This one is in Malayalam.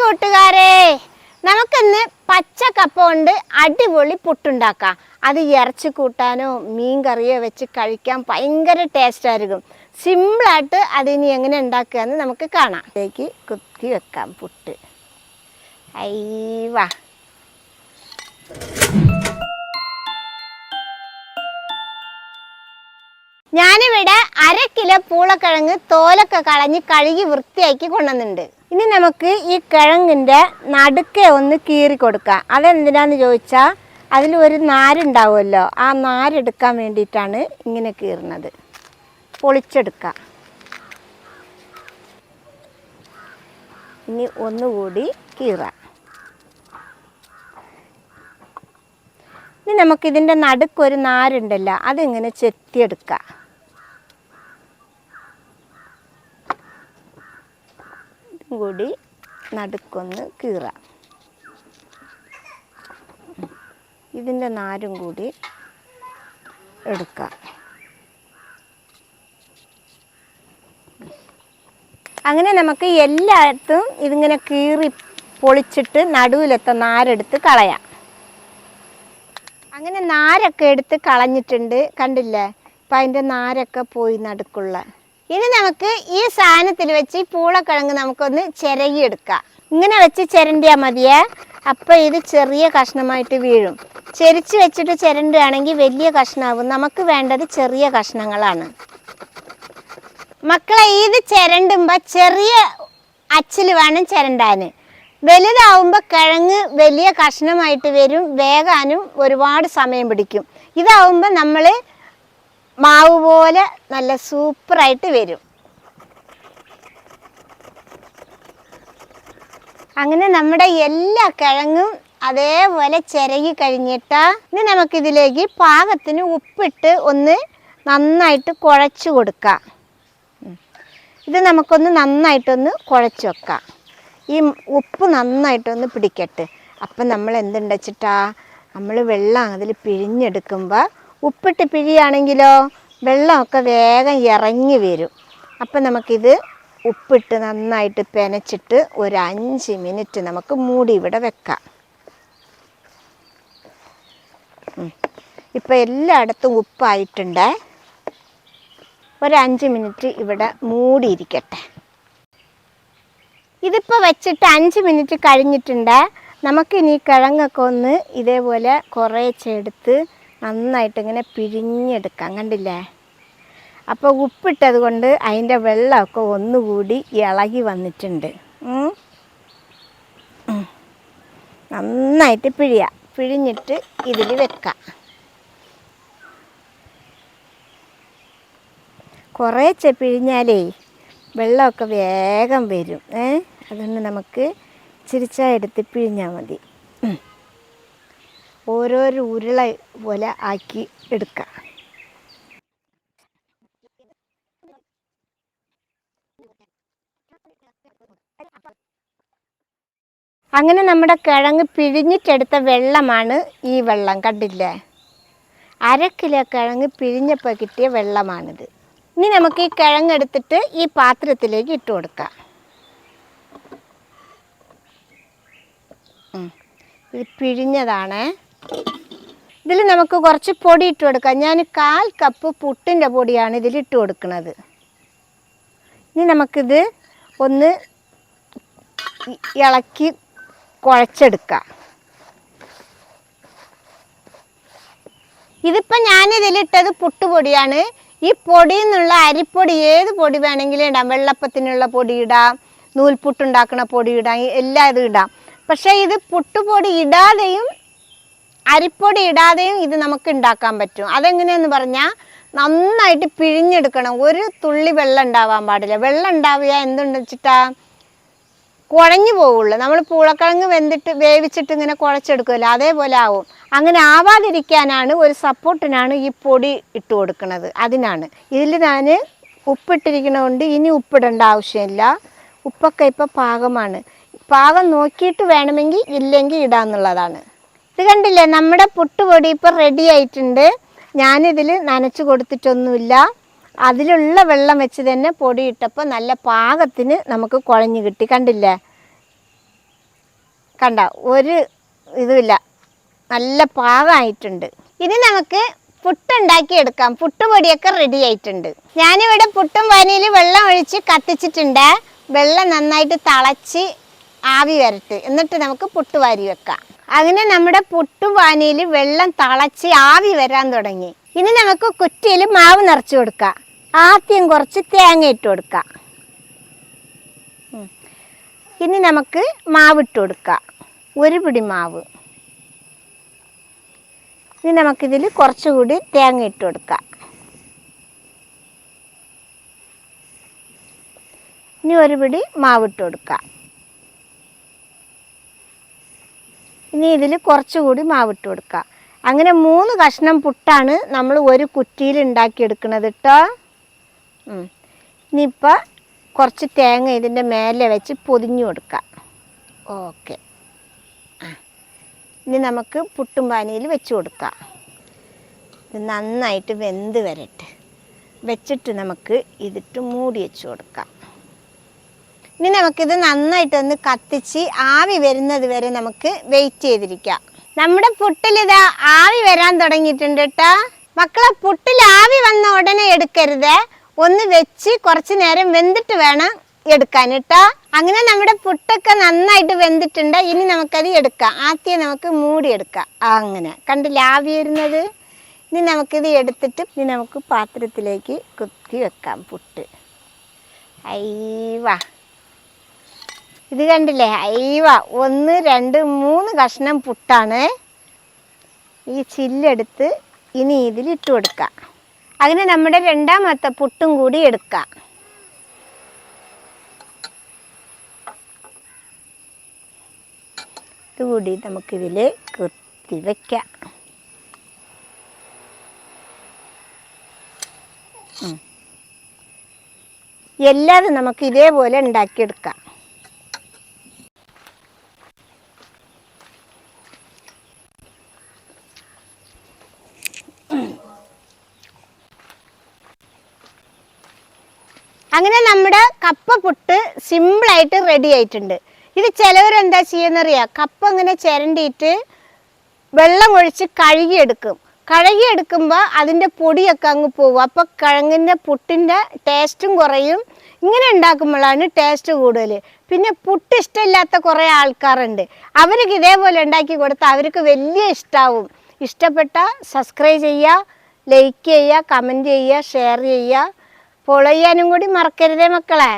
കൂട്ടുകാരെ, നമുക്കിന്ന് പച്ചക്കപ്പ കൊണ്ട് അടിപൊളി പുട്ടുണ്ടാക്കാം. അത് ഇറച്ചി കൂട്ടാനോ മീൻ കറിയോ വെച്ച് കഴിക്കാൻ ഭയങ്കര ടേസ്റ്റ് ആയിരിക്കും. സിമ്പിളായിട്ട് അതിനി എങ്ങനെ ഉണ്ടാക്കുക എന്ന് നമുക്ക് കാണാം. ഇതിലേക്ക് കുത്തി വെക്കാം പുട്ട്. അയ്യവാ, ഞാനിവിടെ 1/2 കിലോ പൂളക്കിഴങ്ങ് തോലൊക്കെ കളഞ്ഞ് കഴുകി വൃത്തിയാക്കി കൊണ്ടുവന്നിട്ടുണ്ട്. ഇനി നമുക്ക് ഈ കിഴങ്ങിൻ്റെ നടുക്കെ ഒന്ന് കീറി കൊടുക്കാം. അതെന്തിനാന്ന് ചോദിച്ചാൽ അതിൽ ഒരു നാരുണ്ടാവുമല്ലോ, ആ നാരെടുക്കാൻ വേണ്ടിയിട്ടാണ് ഇങ്ങനെ കീറുന്നത്. പൊളിച്ചെടുക്കാം. ഇനി ഒന്നുകൂടി കീറാം. ഇനി നമുക്കിതിൻ്റെ നടുക്കൊരു നാരുണ്ടല്ലോ, അതിങ്ങനെ ചെത്തിയെടുക്കാം. കൂടി നടുക്കൊന്ന് കീറാം. ഇതിൻ്റെ നാരും കൂടി എടുക്കാം. അങ്ങനെ നമുക്ക് എല്ലായിടത്തും ഇതിങ്ങനെ കീറി പൊളിച്ചിട്ട് നടുവിലത്തെ നാരെടുത്ത് കളയാം. അങ്ങനെ നാരൊക്കെ എടുത്ത് കളഞ്ഞിട്ടുണ്ട്, കണ്ടില്ലേ? അപ്പം അതിൻ്റെ നാരൊക്കെ പോയി നടുക്കുള്ള. ഇനി നമുക്ക് ഈ സാധനത്തിൽ വെച്ച് പൂളക്കിഴങ്ങ് നമുക്കൊന്ന് ചിരകിയെടുക്കാം. ഇങ്ങനെ വെച്ച് ചിരണ്ടിയാൽ മതിയേ. അപ്പോൾ ഇത് ചെറിയ കഷ്ണമായിട്ട് വീഴും. ചെരിച്ച് വെച്ചിട്ട് ചിരണ്ടുകയാണെങ്കിൽ വലിയ കഷ്ണമാവും. നമുക്ക് വേണ്ടത് ചെറിയ കഷ്ണങ്ങളാണ്. മക്കളെ, ഇത് ചിരണ്ടുമ്പോൾ ചെറിയ അച്ചിൽ വേണം ചിരണ്ടാൻ. വലുതാവുമ്പോൾ കിഴങ്ങ് വലിയ കഷ്ണമായിട്ട് വരും, വേകാനും ഒരുപാട് സമയം പിടിക്കും. ഇതാവുമ്പോൾ നമ്മൾ മാവ് പോലെ നല്ല സൂപ്പറായിട്ട് വരും. അങ്ങനെ നമ്മുടെ എല്ലാ കിഴങ്ങും അതേപോലെ ചിരകി കഴിഞ്ഞിട്ട് ഇനി നമുക്കിതിലേക്ക് പാകത്തിന് ഉപ്പിട്ട് ഒന്ന് നന്നായിട്ട് കുഴച്ച് കൊടുക്കാം. ഇത് നമുക്കൊന്ന് നന്നായിട്ടൊന്ന് കുഴച്ച് വെക്കാം. ഈ ഉപ്പ് നന്നായിട്ടൊന്ന് പിടിക്കട്ടെ. അപ്പം നമ്മൾ എന്തുണ്ട് വെച്ചിട്ടാ, നമ്മൾ വെള്ളം അതിൽ പിഴിഞ്ഞെടുക്കുമ്പോൾ ഉപ്പിട്ട് പിഴിയാണെങ്കിലോ വെള്ളമൊക്കെ വേഗം ഇറങ്ങി വരും. അപ്പം നമുക്കിത് ഉപ്പിട്ട് നന്നായിട്ട് പെനച്ചിട്ട് ഒരു 5 മിനിറ്റ് നമുക്ക് മൂടി ഇവിടെ വെക്കാം. ഇപ്പം എല്ലായിടത്തും ഉപ്പായിട്ടുണ്ട്. ഒരു 5 മിനിറ്റ് ഇവിടെ മൂടിയിരിക്കട്ടെ. ഇതിപ്പോൾ വെച്ചിട്ട് 5 മിനിറ്റ് കഴിഞ്ഞിട്ടുണ്ട്. നമുക്കിനി കിഴങ്ങൊക്കെ ഒന്ന് ഇതേപോലെ കുറേച്ചെടുത്ത് നന്നായിട്ട് ഇങ്ങനെ പിഴിഞ്ഞെടുക്കാം. കണ്ടില്ലേ? അപ്പോൾ ഉപ്പിട്ടത് കൊണ്ട് അതിൻ്റെ വെള്ളമൊക്കെ ഒന്നുകൂടി ഇളകി വന്നിട്ടുണ്ട്. നന്നായിട്ട് പിഴിഞ്ഞിട്ട് ഇതിൽ വെക്കാം. കുറേശ്ശെ പിഴിഞ്ഞാലേ വെള്ളമൊക്കെ വേഗം വരും. അതുകൊണ്ട് നമുക്ക് ഇച്ചിരിച്ച എടുത്ത് പിഴിഞ്ഞാൽ മതി. ഓരോരോ ഉരുള പോലെ ആക്കി എടുക്കാം. അങ്ങനെ നമ്മുടെ കിഴങ്ങ് പിഴിഞ്ഞിട്ടെടുത്ത വെള്ളമാണ് ഈ വെള്ളം. കണ്ടില്ലേ? 1/2 കിലോ കിഴങ്ങ് പിഴിഞ്ഞപ്പോൾ കിട്ടിയ വെള്ളമാണിത്. ഇനി നമുക്ക് ഈ കിഴങ്ങെടുത്തിട്ട് ഈ പാത്രത്തിലേക്ക് ഇട്ട് കൊടുക്കാം. ഇത് പിഴിഞ്ഞതാണ്. ഇതിൽ നമുക്ക് കുറച്ച് പൊടി ഇട്ട് കൊടുക്കാം. ഞാൻ 1/4 കപ്പ് പുട്ടിൻ്റെ പൊടിയാണ് ഇതിലിട്ട് കൊടുക്കുന്നത്. ഇനി നമുക്കിത് ഒന്ന് ഇളക്കി കുഴച്ചെടുക്കാം. ഇതിപ്പോൾ ഞാനിതിലിട്ടത് പുട്ടുപൊടിയാണ്. ഈ പൊടിയിൽ നിന്നുള്ള അരിപ്പൊടി ഏത് പൊടി വേണമെങ്കിലും ഇടാം. വെള്ളപ്പത്തിനുള്ള പൊടി ഇടാം, നൂൽപുട്ടുണ്ടാക്കുന്ന പൊടി ഇടാം, എല്ലാം ഇത് ഇടാം. പക്ഷേ ഇത് പുട്ടുപൊടി ഇടാതെയും അരിപ്പൊടി ഇടാതെയും ഇത് നമുക്ക് ഉണ്ടാക്കാൻ പറ്റും. അതെങ്ങനെയാന്ന് പറഞ്ഞാൽ നന്നായിട്ട് പിഴിഞ്ഞെടുക്കണം. ഒരു തുള്ളി വെള്ളം ഉണ്ടാവാൻ പാടില്ല. വെള്ളം ഉണ്ടാവുക എന്തുണ്ടെന്ന് വെച്ചിട്ടാ കുഴഞ്ഞു പോവുള്ളൂ. നമ്മൾ പൂളക്കിഴങ്ങ് വേവിച്ചിട്ട് ഇങ്ങനെ കുഴച്ചെടുക്കുമല്ലോ, അതേപോലെ ആവും. അങ്ങനെ ആവാതിരിക്കാനാണ്, ഒരു സപ്പോർട്ടിനാണ് ഈ പൊടി ഇട്ട് കൊടുക്കുന്നത്. അതിനാണ്. ഇതിൽ ഞാൻ ഉപ്പിട്ടിരിക്കണതുകൊണ്ട് ഇനി ഉപ്പിടേണ്ട ആവശ്യമില്ല. ഉപ്പൊക്കെ ഇപ്പോൾ പാകമാണ്. പാകം നോക്കിയിട്ട് വേണമെങ്കിൽ ഇല്ലെങ്കിൽ ഇടാന്നുള്ളതാണ്. ഇത് കണ്ടില്ലേ, നമ്മുടെ പുട്ടുപൊടി ഇപ്പോൾ റെഡി ആയിട്ടുണ്ട്. ഞാനിതിൽ നനച്ച് കൊടുത്തിട്ടൊന്നുമില്ല. അതിലുള്ള വെള്ളം വെച്ച് തന്നെ പൊടി ഇട്ടപ്പോൾ നല്ല പാകത്തിന് നമുക്ക് കുഴഞ്ഞു കിട്ടി. കണ്ടില്ലേ? കണ്ട ഒരു ഇതുമില്ല, നല്ല പാകമായിട്ടുണ്ട്. ഇനി നമുക്ക് പുട്ടുണ്ടാക്കി എടുക്കാം. പുട്ടുപൊടിയൊക്കെ റെഡി ആയിട്ടുണ്ട്. ഞാനിവിടെ പുട്ടും പാനിയിൽ വെള്ളം ഒഴിച്ച് കത്തിച്ചിട്ടുണ്ട്. വെള്ളം നന്നായിട്ട് തിളച്ച് ആവി വരട്ടെ, എന്നിട്ട് നമുക്ക് പുട്ട് വാരി വെക്കാം. അങ്ങനെ നമ്മുടെ പുട്ടുപാനിയിൽ വെള്ളം തിളച്ച് ആവി വരാൻ തുടങ്ങി. ഇനി നമുക്ക് കുറ്റിയിൽ മാവ് നിറച്ച് കൊടുക്കാം. ആദ്യം കുറച്ച് തേങ്ങ ഇട്ട് കൊടുക്കാം. ഇനി നമുക്ക് മാവിട്ട് കൊടുക്കാം, ഒരു പിടി മാവ്. ഇനി നമുക്കിതിൽ കുറച്ചുകൂടി തേങ്ങ ഇട്ട് കൊടുക്കാം. ഇനി ഒരു പിടി മാവിട്ട് കൊടുക്കാം. ഇനി ഇതിൽ കുറച്ചുകൂടി മാവിട്ട് കൊടുക്കുക. അങ്ങനെ 3 കഷ്ണം പുട്ടാണ് നമ്മൾ ഒരു കുറ്റിയിൽ ഉണ്ടാക്കിയെടുക്കുന്നത് കേട്ടോ. ഇനിയിപ്പോൾ കുറച്ച് തേങ്ങ ഇതിൻ്റെ മേലെ വെച്ച് പൊതിഞ്ഞു കൊടുക്കാം. ഓക്കെ. ഇനി നമുക്ക് പുട്ടും പാനിയിൽ വെച്ച് കൊടുക്കാം. ഇത് നന്നായിട്ട് വെന്ത് വരട്ടെ. വെച്ചിട്ട് നമുക്ക് ഇതിട്ട് മൂടി വെച്ച് കൊടുക്കാം. ഇനി നമുക്കിത് നന്നായിട്ടൊന്ന് കത്തിച്ച് ആവി വരുന്നത് വരെ നമുക്ക് വെയിറ്റ് ചെയ്തിരിക്കാം. നമ്മുടെ പുട്ടിലിതാ ആവി വരാൻ തുടങ്ങിയിട്ടുണ്ട് കേട്ടോ. മക്കളെ, പുട്ടിൽ ആവി വന്ന ഉടനെ എടുക്കരുത്, ഒന്ന് വെച്ച് കുറച്ച് നേരം വെന്തിട്ട് വേണം എടുക്കാൻ കേട്ടോ. അങ്ങനെ നമ്മുടെ പുട്ടൊക്കെ നന്നായിട്ട് വെന്തിട്ടുണ്ട്. ഇനി നമുക്കത് എടുക്കാം. ആദ്യം നമുക്ക് മൂടി എടുക്കാം. അങ്ങനെ കണ്ടില്ല ആവി വരുന്നത്. ഇനി നമുക്കിത് എടുത്തിട്ട് ഇനി നമുക്ക് പാത്രത്തിലേക്ക് കുത്തി വെക്കാം പുട്ട്. അയ്യവാ, ഇത് കണ്ടില്ലേ? അയ്യവാ, 1 2 3 കഷ്ണം പുട്ടാണ്. ഈ ചില്ലെടുത്ത് ഇനി ഇതിലിട്ട് കൊടുക്കാം. അങ്ങനെ നമ്മുടെ രണ്ടാമത്തെ പുട്ടും കൂടി എടുക്കാം. ഇതുകൂടി നമുക്കിതിൽ കുത്തി വയ്ക്കാം. എല്ലാതും നമുക്ക് ഇതേപോലെ ഉണ്ടാക്കിയെടുക്കാം. അങ്ങനെ നമ്മുടെ കപ്പ പുട്ട് സിമ്പിളായിട്ട് റെഡി ആയിട്ടുണ്ട്. ഇത് ചിലവരെന്താ ചെയ്യുന്നറിയാം, കപ്പ ഇങ്ങനെ ചിരണ്ടിയിട്ട് വെള്ളം ഒഴിച്ച് കഴുകിയെടുക്കും. കഴുകിയെടുക്കുമ്പോൾ അതിൻ്റെ പൊടിയൊക്കെ അങ്ങ് പോകും. അപ്പോൾ കിഴങ്ങിൻ്റെ പുട്ടിൻ്റെ ടേസ്റ്റും കുറയും. ഇങ്ങനെ ഉണ്ടാക്കുമ്പോഴാണ് ടേസ്റ്റ് കൂടുതൽ. പിന്നെ പുട്ട് ഇഷ്ടമില്ലാത്ത കുറേ ആൾക്കാരുണ്ട്. അവർക്ക് ഇതേപോലെ ഉണ്ടാക്കി കൊടുത്താൽ അവർക്ക് വലിയ ഇഷ്ടമാവും. ഇഷ്ടപ്പെട്ടാൽ സബ്സ്ക്രൈബ് ചെയ്യുക, ലൈക്ക് ചെയ്യുക, കമൻറ്റ് ചെയ്യുക, ഷെയർ ചെയ്യുക. ഫോളോ ചെയ്യാനും കൂടി മറക്കരുതേ മക്കളെ.